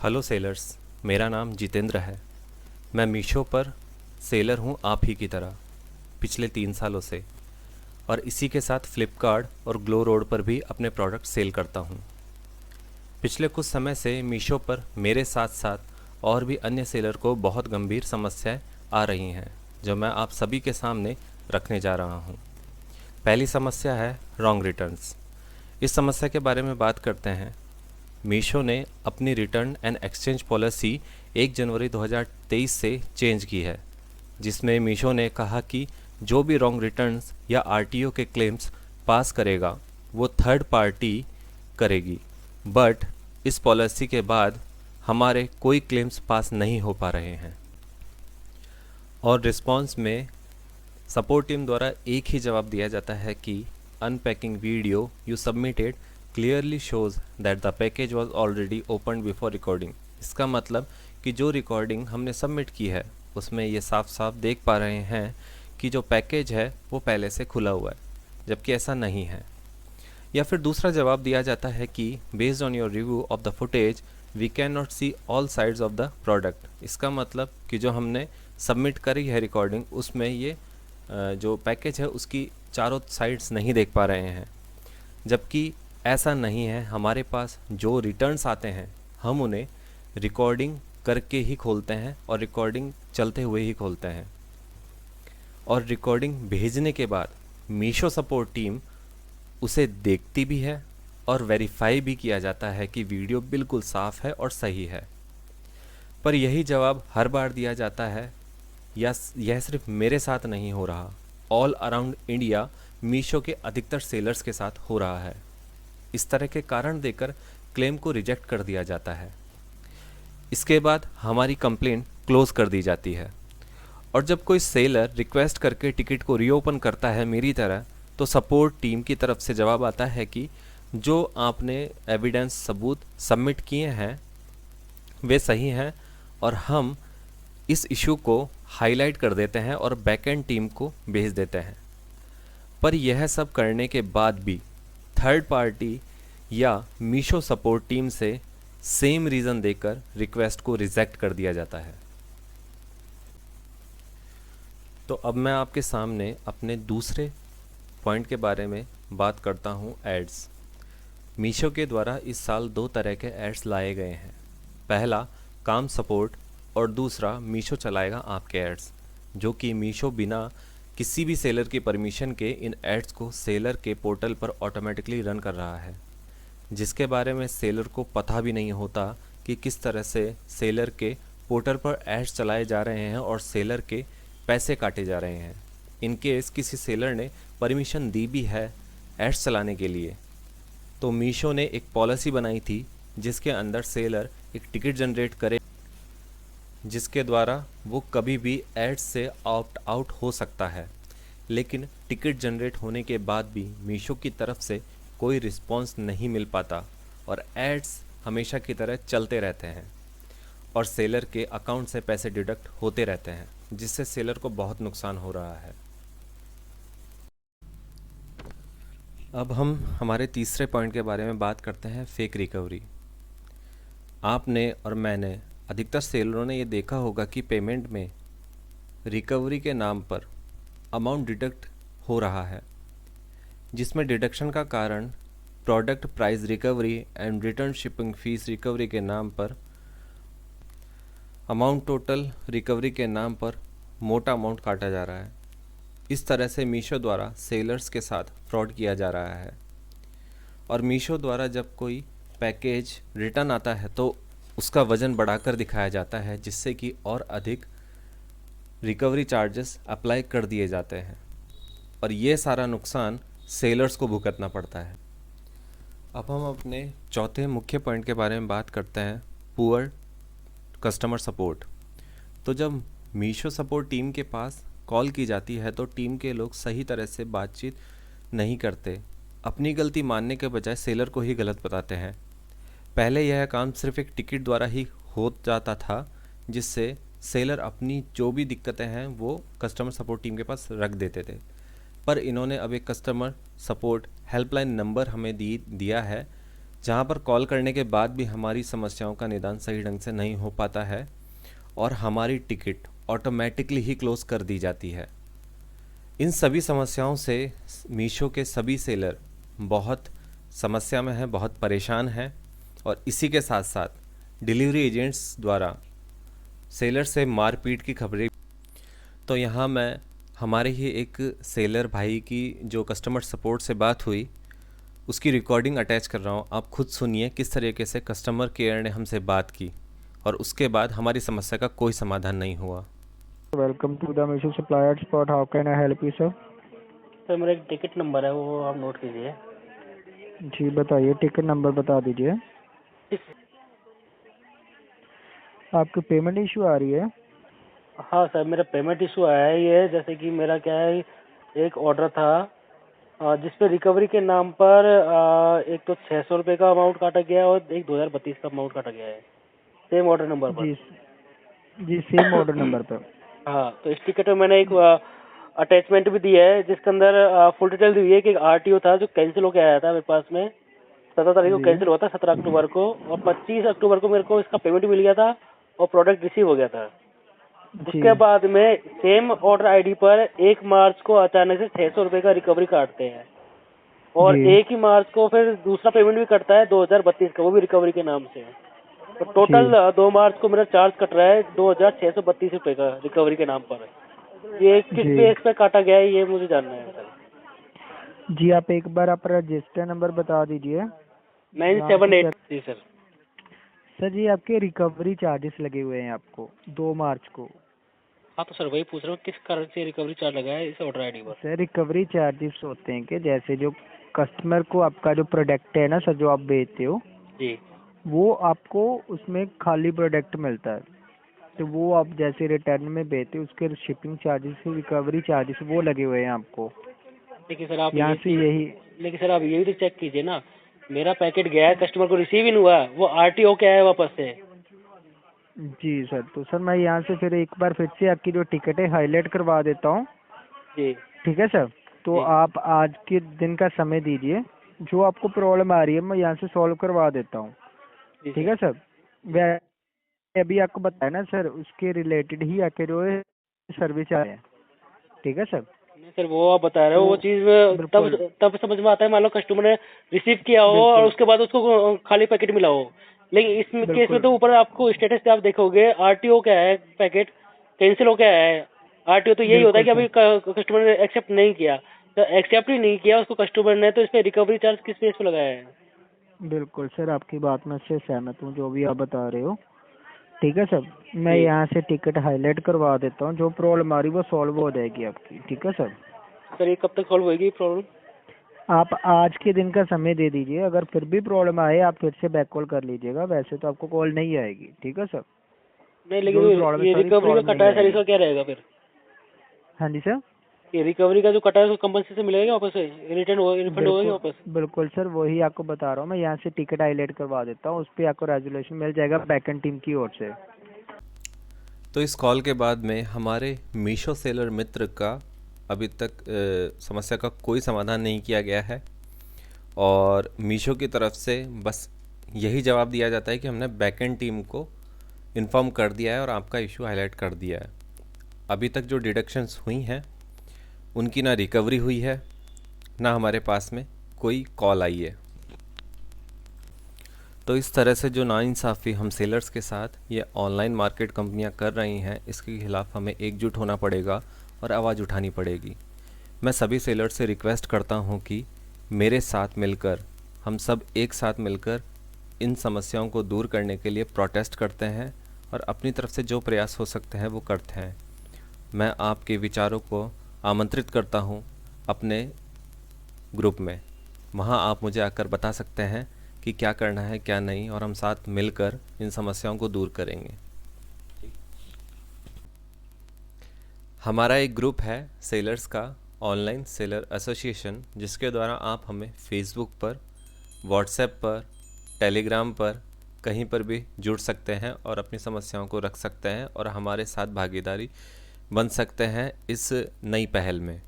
Hello sellers. मेरा नाम जितेंद्र है। मैं मीशो पर सेलर हूँ आप ही की तरह पिछले 3 सालों से, और इसी के साथ फ्लिपकार्ट और ग्लो रोड पर भी अपने प्रोडक्ट सेल करता हूँ। पिछले कुछ समय से मीशो पर मेरे साथ साथ और भी अन्य सेलर को बहुत गंभीर समस्याएं आ रही हैं, जो मैं आप सभी के सामने रखने जा रहा हूँ। पहली समस्या है रॉन्ग रिटर्न्स। इस समस्या के बारे में बात करते हैं। मीशो ने अपनी रिटर्न एंड एक्सचेंज पॉलिसी 1 जनवरी 2023 से चेंज की है, जिसमें मीशो ने कहा कि जो भी रॉन्ग रिटर्न्स या आरटीओ के क्लेम्स पास करेगा वो थर्ड पार्टी करेगी। बट इस पॉलिसी के बाद हमारे कोई क्लेम्स पास नहीं हो पा रहे हैं, और रिस्पॉन्स में सपोर्ट टीम द्वारा एक ही जवाब दिया जाता है कि unpacking video you submitted clearly shows that the package was already open before recording. इसका मतलब कि जो रिकॉर्डिंग हमने सबमिट की है उसमें ये साफ साफ देख पा रहे हैं कि जो पैकेज है वो पहले से खुला हुआ है, जबकि ऐसा नहीं है। या फिर दूसरा जवाब दिया जाता है कि based on your review of the footage we can not see all sides of the product. इसका मतलब कि जो हमने सबमिट करी है रिकॉर्डिंग उसमें ये जो पैकेज है उसकी चारों साइड्स नहीं देख पा रहे हैं, जबकि ऐसा नहीं है। हमारे पास जो रिटर्न्स आते हैं हम उन्हें रिकॉर्डिंग करके ही खोलते हैं और रिकॉर्डिंग चलते हुए ही खोलते हैं, और रिकॉर्डिंग भेजने के बाद मीशो सपोर्ट टीम उसे देखती भी है और वेरीफाई भी किया जाता है कि वीडियो बिल्कुल साफ़ है और सही है। पर यही जवाब हर बार दिया जाता है, या यह सिर्फ मेरे साथ नहीं हो रहा, ऑल अराउंड इंडिया मीशो के अधिकतर सेलर्स के साथ हो रहा है। इस तरह के कारण देकर क्लेम को रिजेक्ट कर दिया जाता है। इसके बाद हमारी कंप्लेंट क्लोज कर दी जाती है, और जब कोई सेलर रिक्वेस्ट करके टिकट को रीओपन करता है मेरी तरह, तो सपोर्ट टीम की तरफ से जवाब आता है कि जो आपने एविडेंस सबूत सबमिट किए हैं वे सही हैं, और हम इस इशू को हाईलाइट कर देते हैं और बैकएंड टीम को भेज देते हैं। पर यह सब करने के बाद भी थर्ड पार्टी या मीशो सपोर्ट टीम से सेम रीज़न देकर रिक्वेस्ट को रिजेक्ट कर दिया जाता है। तो अब मैं आपके सामने अपने दूसरे पॉइंट के बारे में बात करता हूँ, एड्स। मीशो के द्वारा इस साल 2 तरह के एड्स लाए गए हैं। पहला काम सपोर्ट, और दूसरा मीशो चलाएगा आपके एड्स, जो कि मीशो बिना किसी भी सेलर की परमिशन के इन एड्स को सेलर के पोर्टल पर ऑटोमेटिकली रन कर रहा है, जिसके बारे में सेलर को पता भी नहीं होता कि किस तरह से सेलर के पोर्टल पर एड्स चलाए जा रहे हैं और सेलर के पैसे काटे जा रहे हैं। इन केस किसी सेलर ने परमिशन दी भी है एड्स चलाने के लिए, तो मीशो ने एक पॉलिसी बनाई थी जिसके अंदर सेलर एक टिकट जनरेट करे, जिसके द्वारा वो कभी भी एड्स से ऑप्ट आउट हो सकता है। लेकिन टिकट जनरेट होने के बाद भी मीशो की तरफ से कोई रिस्पॉन्स नहीं मिल पाता, और एड्स हमेशा की तरह चलते रहते हैं और सेलर के अकाउंट से पैसे डिडक्ट होते रहते हैं, जिससे सेलर को बहुत नुकसान हो रहा है। अब हम हमारे तीसरे पॉइंट के बारे में बात करते हैं, फेक रिकवरी। आपने और मैंने, अधिकतर सेलरों ने ये देखा होगा कि पेमेंट में रिकवरी के नाम पर अमाउंट डिडक्ट हो रहा है, जिसमें डिडक्शन का कारण product price recovery and return shipping fees recovery के नाम पर, अमाउंट टोटल रिकवरी के नाम पर मोटा अमाउंट काटा जा रहा है। इस तरह से मीशो द्वारा सेलर्स के साथ फ्रॉड किया जा रहा है, और मीशो द्वारा जब कोई पैकेज रिटर्न आता है तो उसका वज़न बढ़ाकर दिखाया जाता है, जिससे कि और अधिक रिकवरी चार्जेस अप्लाई कर दिए जाते हैं, और ये सारा नुकसान सेलर्स को भुगतना पड़ता है। अब हम अपने चौथे मुख्य पॉइंट के बारे में बात करते हैं, पुअर कस्टमर सपोर्ट। तो जब मीशो सपोर्ट टीम के पास कॉल की जाती है तो टीम के लोग सही तरह से बातचीत नहीं करते, अपनी गलती मानने के बजाय सेलर को ही गलत बताते हैं। पहले यह काम सिर्फ एक टिकट द्वारा ही हो जाता था, जिससे सेलर अपनी जो भी दिक्कतें हैं वो कस्टमर सपोर्ट टीम के पास रख देते थे। पर इन्होंने अब एक कस्टमर सपोर्ट हेल्पलाइन नंबर हमें दिया है, जहाँ पर कॉल करने के बाद भी हमारी समस्याओं का निदान सही ढंग से नहीं हो पाता है और हमारी टिकट ऑटोमेटिकली ही क्लोज़ कर दी जाती है। इन सभी समस्याओं से मीशो के सभी सेलर बहुत समस्या में हैं, बहुत परेशान हैं और इसी के साथ साथ डिलीवरी एजेंट्स द्वारा सेलर से मारपीट की खबरें। तो यहाँ मैं हमारे ही एक सेलर भाई की जो कस्टमर सपोर्ट से बात हुई उसकी रिकॉर्डिंग अटैच कर रहा हूँ। आप खुद सुनिए किस तरीके से कस्टमर केयर ने हमसे बात की और उसके बाद हमारी समस्या का कोई समाधान नहीं हुआ। Welcome to the Meesho supplier spot, how can I help you sir? Sir मेरा एक टिकट नंबर है, वो आप नोट कीजिए। जी बताइए, टिकट नंबर बता दीजिए। आपकी पेमेंट इशू आ रही है? हाँ सर, मेरा पेमेंट इशू आया है। ये जैसे कि मेरा क्या है, एक ऑर्डर था जिस पे रिकवरी के नाम पर एक तो 600 रुपये का अमाउंट काटा गया है और एक 2032 का अमाउंट काटा गया है, सेम ऑर्डर नंबर पर। जी जी, सेम ऑर्डर नंबर पर। हाँ, तो इस टिकट में मैंने एक अटैचमेंट भी दिया है जिसके अंदर फुल डिटेल दी हुई है कि एक आरटीओ था जो कैंसिल होकर आया था मेरे पास में। 17 तारीख को जी कैंसिल हुआ था, 17 अक्टूबर को, और 25 अक्टूबर को मेरे को इसका पेमेंट मिल गया था और प्रोडक्ट रिसीव हो गया था। जी उसके बाद में सेम ऑर्डर आईडी पर 1 मार्च को अचानक से 600 रुपये का रिकवरी काटते हैं और जी 1 ही मार्च को फिर दूसरा पेमेंट भी कटता है 2032 का, वो भी रिकवरी के नाम से। तो टोटल जी 2 मार्च को मेरा चार्ज कट रहा है 2632 रुपये का रिकवरी के नाम पर। ये किस जी बेस पे काटा गया है ये मुझे जानना है सर। जी, आप एक बार आप रजिस्टर नंबर बता दीजिए। 978। जी सर। सर जी, आपके रिकवरी चार्जेस लगे हुए हैं आपको 2 मार्च को। हाँ तो सर वही पूछ रहा हूँ किस कारण से रिकवरी चार्ज लगा है इस ऑर्डर आईडी पर। सर रिकवरी चार्जेस होते हैं कि जैसे जो कस्टमर को आपका जो प्रोडक्ट है ना सर, जो आप बेचते हो, जी वो आपको उसमें खाली प्रोडक्ट मिलता है, तो वो आप जैसे रिटर्न में बेचते हो उसके शिपिंग चार्जेस, रिकवरी चार्जेस वो लगे हुए हैं आपको। लेकिन सर आप यहाँ से यही। लेकिन सर आप ये भी तो चेक कीजिए ना, मेरा पैकेट गया है, कस्टमर को रिसीव ही नहीं हुआ, वो आरटीओ के आया वापस से। जी सर, तो सर मैं यहाँ से फिर एक बार फिर से आपकी जो टिकट है हाईलाइट करवा देता हूँ। जी ठीक है सर, तो जी आप आज के दिन का समय दीजिए, जो आपको प्रॉब्लम आ रही है मैं यहाँ से सॉल्व करवा देता हूँ। जी ठीक है सर, वह अभी आपको बताया ना सर, उसके रिलेटेड ही आके जो है सर्विस आए हैं। ठीक है सर। नहीं सर, वो आप बता रहे हो तो वो चीज़ तब बिल्कुल तब समझ में आता है, मान लो कस्टमर ने रिसीव किया हो और बिल्कुल उसके बाद उसको खाली पैकेट मिला हो। लेकिन इस केस में बिल्कुल तो ऊपर आपको स्टेटस पे आप देखोगे आरटीओ क्या है, पैकेट कैंसिल हो क्या है। आरटीओ तो यही होता है बिल्कुल कि सर। अभी कस्टमर ने एक्सेप्ट नहीं किया, तो एक्सेप्ट ही नहीं किया उसको कस्टमर ने, तो इस पे रिकवरी चार्ज किस बेस पे लगाया है। बिल्कुल सर, आपकी बात में से सहमत हूँ जो भी आप बता रहे हो। ठीक है सर, मैं जी यहाँ से टिकट हाईलाइट करवा देता हूँ, जो प्रॉब्लम आ रही है वो सॉल्व हो जाएगी आपकी। ठीक है सर, सर, ये कब तक सॉल्व होगी प्रॉब्लम? आप आज के दिन का समय दे दीजिए, अगर फिर भी प्रॉब्लम आए आप फिर से बैक कॉल कर लीजिएगा, वैसे तो आपको कॉल नहीं आएगी। ठीक है सर, नहीं, जो लेकिन भी प्रॉब्लम है ये सारी रिकवरी का प्रॉब्लम कटा नहीं है सर, आएगी। इसका क्या रहेगा फिर? हाँ जी सर। ये रिकवरी का जो कटा है उसको कंपनसेशन मिलेगा वापस से, रिटर्न हो, रिफंड होगा क्या बिल्कुल वापस? बिल्कुल सर, वही आपको बता रहा हूँ मैं, यहाँ से टिकट हाईलाइट करवा देता हूँ, उस पर आपको रेजोल्यूशन मिल जाएगा बैकएंड टीम की ओर से। तो इस कॉल के बाद में हमारे मीशो सेलर मित्र का अभी तक समस्या का कोई समाधान नहीं किया गया है और मीशो की तरफ से बस यही जवाब दिया जाता है कि हमने बैकएंड टीम को इन्फॉर्म कर दिया है और आपका इशू हाईलाइट कर दिया है। अभी तक जो डिडक्शंस हुई हैं उनकी ना रिकवरी हुई है, ना हमारे पास में कोई कॉल आई है। तो इस तरह से जो नाइंसाफ़ी हम सेलर्स के साथ ये ऑनलाइन मार्केट कंपनियां कर रही हैं, इसके खिलाफ हमें एकजुट होना पड़ेगा और आवाज़ उठानी पड़ेगी। मैं सभी सेलर्स से रिक्वेस्ट करता हूं कि मेरे साथ मिलकर हम सब एक साथ मिलकर इन समस्याओं को दूर करने के लिए प्रोटेस्ट करते हैं और अपनी तरफ से जो प्रयास हो सकते हैं वो करते हैं। मैं आपके विचारों को आमंत्रित करता हूं अपने ग्रुप में, वहां आप मुझे आकर बता सकते हैं कि क्या करना है क्या नहीं, और हम साथ मिलकर इन समस्याओं को दूर करेंगे। हमारा एक ग्रुप है सेलर्स का, ऑनलाइन सेलर एसोसिएशन, जिसके द्वारा आप हमें फेसबुक पर, व्हाट्सएप पर, टेलीग्राम पर कहीं पर भी जुड़ सकते हैं और अपनी समस्याओं को रख सकते हैं और हमारे साथ भागीदारी बन सकते हैं इस नई पहल में।